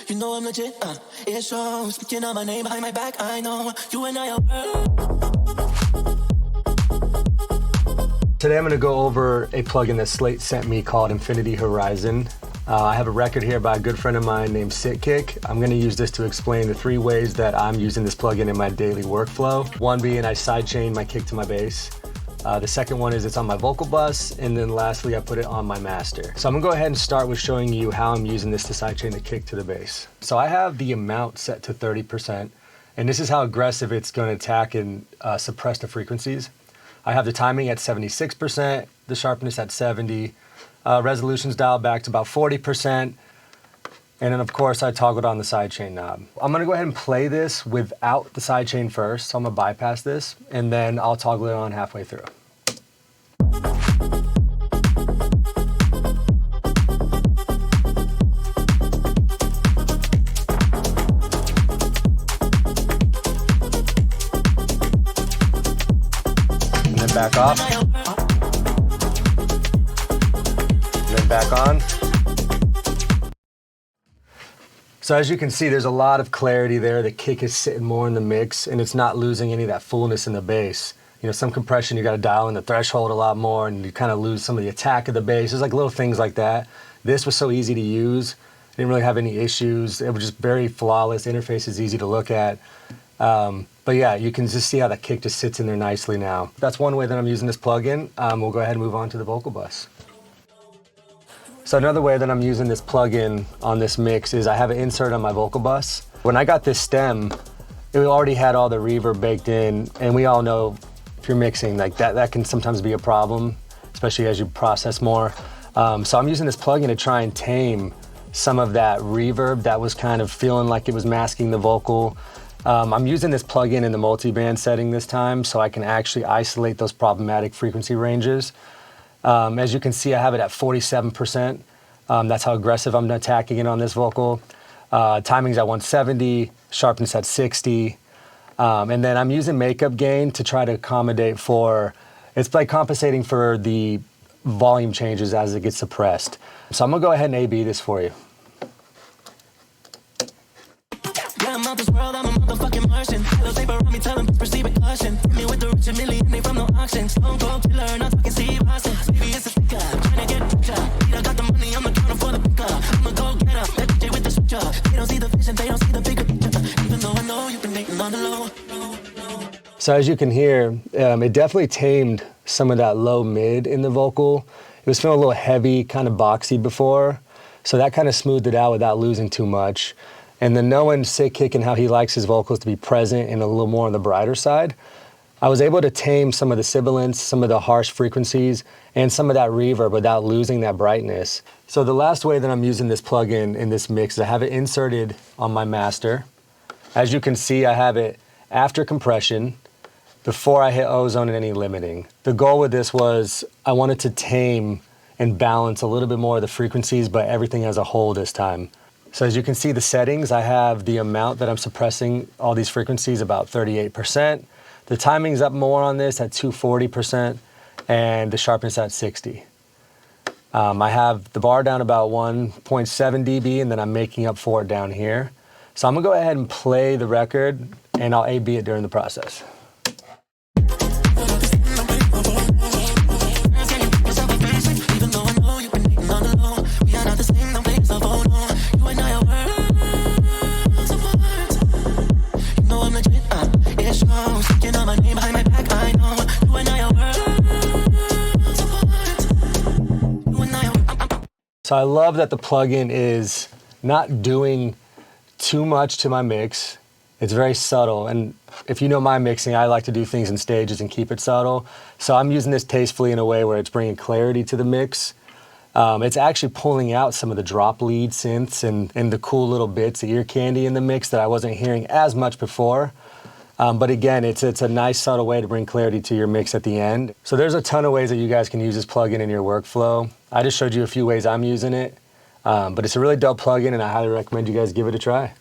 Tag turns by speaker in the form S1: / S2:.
S1: You know I'm legit, it shows. Speaking on my name behind my back, I know you and I are.
S2: Today I'm going to go over a plugin that Slate sent me called Infinity Horizon. I have a record here by a good friend of mine named Sidechain. I'm going to use this to explain the 3 ways that I'm using this plugin in my daily workflow. One being I sidechain my kick to my bass. The second one is it's on my vocal bus, and then lastly I put it on my master. So I'm gonna go ahead and start with showing you how I'm using this to sidechain the kick to the bass. So I have the amount set to 30%, and this is how aggressive it's gonna attack and suppress the frequencies. I have the timing at 76%, the sharpness at 70, resolution's dialed back to about 40%, and then of course I toggled on the sidechain knob. I'm gonna go ahead and play this without the sidechain first, so I'm gonna bypass this, and then I'll toggle it on halfway through. And then back off. And then back on. So as you can see, there's a lot of clarity there. The kick is sitting more in the mix, and it's not losing any of that fullness in the bass. You know, some compression, you got to dial in the threshold a lot more, and you kind of lose some of the attack of the bass. There's like little things like that. This was so easy to use. I didn't really have any issues. It was just very flawless. Interface is easy to look at. But yeah, you can just see how the kick just sits in there nicely now. That's one way that I'm using this plugin. We'll go ahead and move on to the vocal bus. So another way that I'm using this plugin on this mix is I have an insert on my vocal bus. When I got this stem, it already had all the reverb baked in, and we all know if you're mixing, like that can sometimes be a problem, especially as you process more. So I'm using this plugin to try and tame some of that reverb that was kind of feeling like it was masking the vocal. I'm using this plugin in the multi-band setting this time, so I can actually isolate those problematic frequency ranges. As you can see, I have it at 47%. That's how aggressive I'm attacking it on this vocal. Timing's at 170, sharpness at 60. And then I'm using makeup gain to try to accommodate for, it's like compensating for the volume changes as it gets suppressed. So I'm gonna go ahead and A/B this for you. I'm out this world, I'm a motherfucking Martian. Hello, paper on me, tell them, perceive a caution. Me with the rich and million, they from no auction. Stone cold killer, not talking Steve Austin. Baby, it's a sticker, trying to get rich up. I got the money, I'm the counter for the picker. I'm a go-getter, that DJ with the switcher. They don't see the vision, they don't see the bigger picture. Even though I know you've been dating on the low. So as you can hear, it definitely tamed some of that low mid in the vocal. It was feeling a little heavy, kind of boxy before. So that kind of smoothed it out without losing too much. And then knowing Sidechain and how he likes his vocals to be present and a little more on the brighter side, I was able to tame some of the sibilance, some of the harsh frequencies, and some of that reverb without losing that brightness. So the last way that I'm using this plugin in this mix is I have it inserted on my master. As you can see, I have it after compression, before I hit ozone and any limiting. The goal with this was I wanted to tame and balance a little bit more of the frequencies, but everything as a whole this time. So as you can see the settings, I have the amount that I'm suppressing all these frequencies about 38%. The timing's up more on this at 240%, and the sharpness at 60. I have the bar down about 1.7 dB, and then I'm making up for it down here. So I'm gonna go ahead and play the record, and I'll A/B it during the process. So I love that the plugin is not doing too much to my mix. It's very subtle, and if you know my mixing, I like to do things in stages and keep it subtle. So I'm using this tastefully in a way where it's bringing clarity to the mix. It's actually pulling out some of the drop lead synths and the cool little bits, the ear candy in the mix that I wasn't hearing as much before. But again, it's a nice subtle way to bring clarity to your mix at the end. So there's a ton of ways that you guys can use this plugin in your workflow. I just showed you a few ways I'm using it, but it's a really dope plugin, and I highly recommend you guys give it a try.